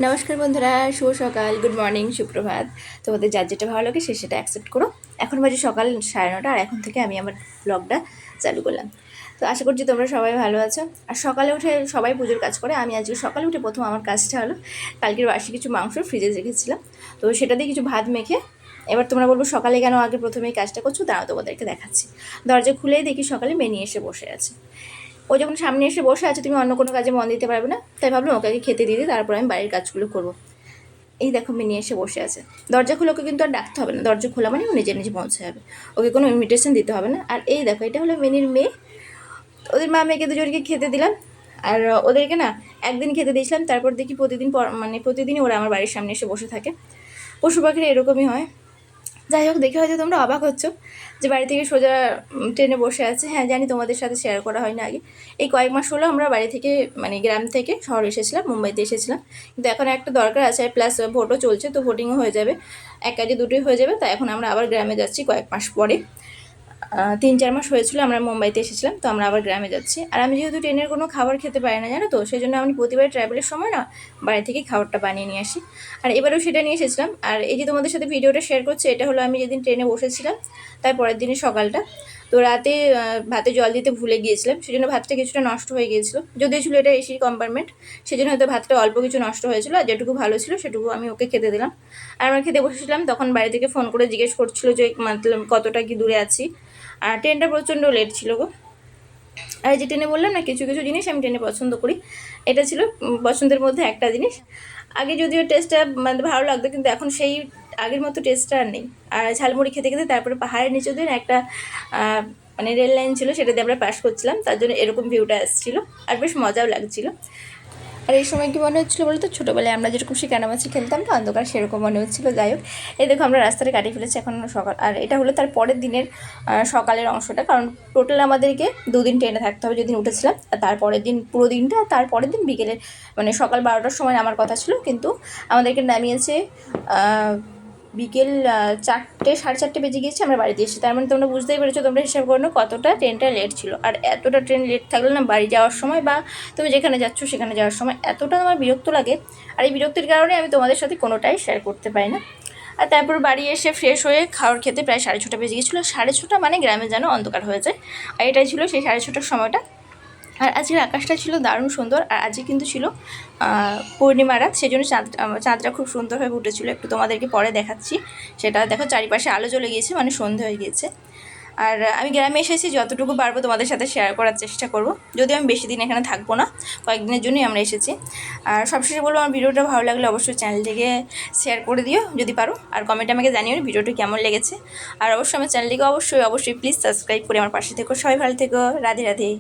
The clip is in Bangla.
নমস্কার বন্ধুরা, শুভ সকাল, গুড মর্নিং, সুপ্রভাত। তোমাদের যার যেটা ভালো লাগে সেটা অ্যাকসেপ্ট করো। এখন বাজে সকাল 9:30, আর এখন থেকে আমি আমার ব্লগটা চালু করলাম। তো আশা করছি তোমরা সবাই ভালো আছো। আর সকালে উঠে সবাই পুজোর কাজ করে, আমি আজকে সকালে উঠে প্রথম আমার কাজটা হলো কালকের বাসি কিছু মাংস ফ্রিজে রেখেছিলাম, তো সেটা দিয়ে কিছু ভাত মেখে, এবার তোমরা বলবো সকালে কেন আগে প্রথমেই কাজটা করছো, তাও তোমাদেরকে দেখাচ্ছি। দরজা খুলেই দেখি সকালে মেনি এসে বসে আছে। ও যখন সামনে এসে বসে আছে, তুমি অন্য কোনো কাজে মন দিতে পারবে না, তাই ভাবলাম ওকে খেতে দিয়ে দিই, তারপর আমি বাড়ির কাজগুলো করবো। এই দেখো মিনি এসে বসে আছে। দরজা খুলে ওকে কিন্তু আর ডাকতে হবে না, দরজা খোলা মানে ও নিজে নিজে পৌঁছে যাবে, ওকে কোনো ইনভিটেশন দিতে হবে না। আর এই দেখো, এটা হলো মিনির মেয়ে। ওদের মা মেয়েকে দুজনকে খেতে দিলাম। আর ওদেরকে না একদিন খেতে দিয়েছিলাম, তারপর দেখি প্রতিদিন মানে প্রতিদিনই ওরা আমার বাড়ির সামনে এসে বসে থাকে। পশু পাখিরা এরকমই হয়। যাই হোক, দেখে হয়তো তোমরা অবাক হচ্ছ যে বাড়ি থেকে সোজা ট্রেনে বসে আছে। হ্যাঁ জানি, তোমাদের সাথে শেয়ার করা হয় না আগে। এই কয়েক মাস হলো আমরা বাড়ি থেকে মানে গ্রাম থেকে শহরে এসেছিলাম, মুম্বাইতে এসেছিলাম। কিন্তু এখন একটা দরকার আছে, প্লাস ভোটও চলছে, তো ভোটিংও হয়ে যাবে, এক কাজে দুটোই হয়ে যাবে। তাই এখন আমরা আবার গ্রামে যাচ্ছি কয়েক মাস পরে। 3-4 মাস হয়েছিল আমরা মুম্বাইতে এসেছিলাম, তো আমরা আবার গ্রামে যাচ্ছি। আর আমি যেহেতু ট্রেনের কোনো খাবার খেতে পারি না জানো তো, সেই জন্য আমি প্রতিবার ট্রাভেলের সময় না বাড়ি থেকে খাবারটা বানিয়ে নিয়ে আসি। আর এবারেও সেটা নিয়ে এসেছিলাম। আর এই যে তোমাদের সাথে ভিডিওটা শেয়ার করছি, এটা হলো আমি যেদিন ট্রেনে বসেছিলাম তার পরের দিনের সকালটা। তো রাতে ভাতে জল দিতে ভুলে গিয়েছিলাম, সেই জন্য ভাতটা কিছুটা নষ্ট হয়ে গিয়েছিলো। যদিও ছিল এটা এসির কম্পার্টমেন্ট, সেই জন্য হয়তো ভাতটা অল্প কিছু নষ্ট হয়েছিল, আর যেটুকু ভালো ছিল সেটুকু আমি ওকে খেতে দিলাম। আর আমরা খেতে বসেছিলাম, তখন বাড়ি থেকে ফোন করে জিজ্ঞেস করছিল যে মতলব কতটা কি দূরে আছি। আর ট্রেনটা প্রচণ্ড লেট ছিল গো। আর এই যে ট্রেনে বললাম না, কিছু কিছু জিনিস আমি ট্রেনে পছন্দ করি, এটা ছিল পছন্দের মধ্যে একটা জিনিস। আগে যদিও টেস্টটা মানে ভালো লাগতো, কিন্তু এখন সেই আগের মতো টেস্টটা আর নেই। আর ঝালমুড়ি খেতে খেতে তারপরে পাহাড়ের নিচে দিয়ে একটা মানে রেল লাইন ছিল, সেটা দিয়ে আমরা পাস করছিলাম, তার জন্য এরকম ভিউটা আসছিলো, আর বেশ মজাও লাগছিলো। আর এই সময় কি মনে হচ্ছিলো বলতো, ছোটোবেলায় আমরা যেরকম শিকানামাছি খেলতাম না অন্ধকার, সেরকম মনে হচ্ছিলো। যাই হোক, এই দেখো আমরা রাস্তাটা কাটিয়ে ফেলেছি এখন সকাল। আর এটা হলো তার পরের দিনের সকালের অংশটা, কারণ টোটাল আমাদেরকে 2 দিন ট্রেনে থাকতে হবে যেদিন উঠেছিলাম, আর তারপরের দিন পুরো দিনটা, আর তারপরের দিন বিকেলের মানে সকাল 12টার সময় আমার কথা ছিল, কিন্তু আমাদেরকে নামিয়েছে বিকেল 4টে 4:30 বেজে গিয়েছে আমরা বাড়িতে এসেছি। তার মানে তোমরা বুঝতেই পেরেছো, তোমরা হিসাব করো কতটা ট্রেনটা লেট ছিল। আর এতটা ট্রেন লেট থাকলে না বাড়ি যাওয়ার সময় বা তুমি যেখানে যাচ্ছ সেখানে যাওয়ার সময় এতটা আমার বিরক্ত লাগে। আর এই বিরক্তির কারণে আমি তোমাদের সাথে কোনোটাই শেয়ার করতে পারি না। আর তারপর বাড়ি এসে ফ্রেশ হয়ে খাওয়ার খেতে প্রায় 6:30 বেজে গিয়েছিলো। 6:30 মানে গ্রামে যেন অন্ধকার হয়ে যায়, আর এটাই ছিল সেই 6:30 সময়টা। আর আজকের আকাশটা ছিল দারুণ সুন্দর, আর আজকে কিন্তু ছিল পূর্ণিমা রাত, সেই জন্য চাঁদটা খুব সুন্দরভাবে উঠেছিল। একটু তোমাদেরকে পরে দেখাচ্ছি সেটা। দেখো চারিপাশে আলো জ্বলে গিয়েছে, মানে সন্ধে হয়ে গিয়েছে। আর আমি গ্রামে এসেছি, যতটুকু পারবো তোমাদের সাথে শেয়ার করার চেষ্টা করব, যদিও আমি বেশি দিন এখানে থাকবো না, কয়েকদিনের জন্যই আমরা এসেছি। আর সবশেষে বলবো, আমার ভিডিওটা ভালো লাগলে অবশ্যই চ্যানেলটিকে শেয়ার করে দিও যদি পারো, আর কমেন্টে আমাকে জানিও ভিডিওটা কেমন লেগেছে। আর অবশ্যই আমার চ্যানেলটিকে অবশ্যই প্লিজ সাবস্ক্রাইব করে আমার পাশে থেকো। সবাই ভালো থেকো, রাধে রাধে।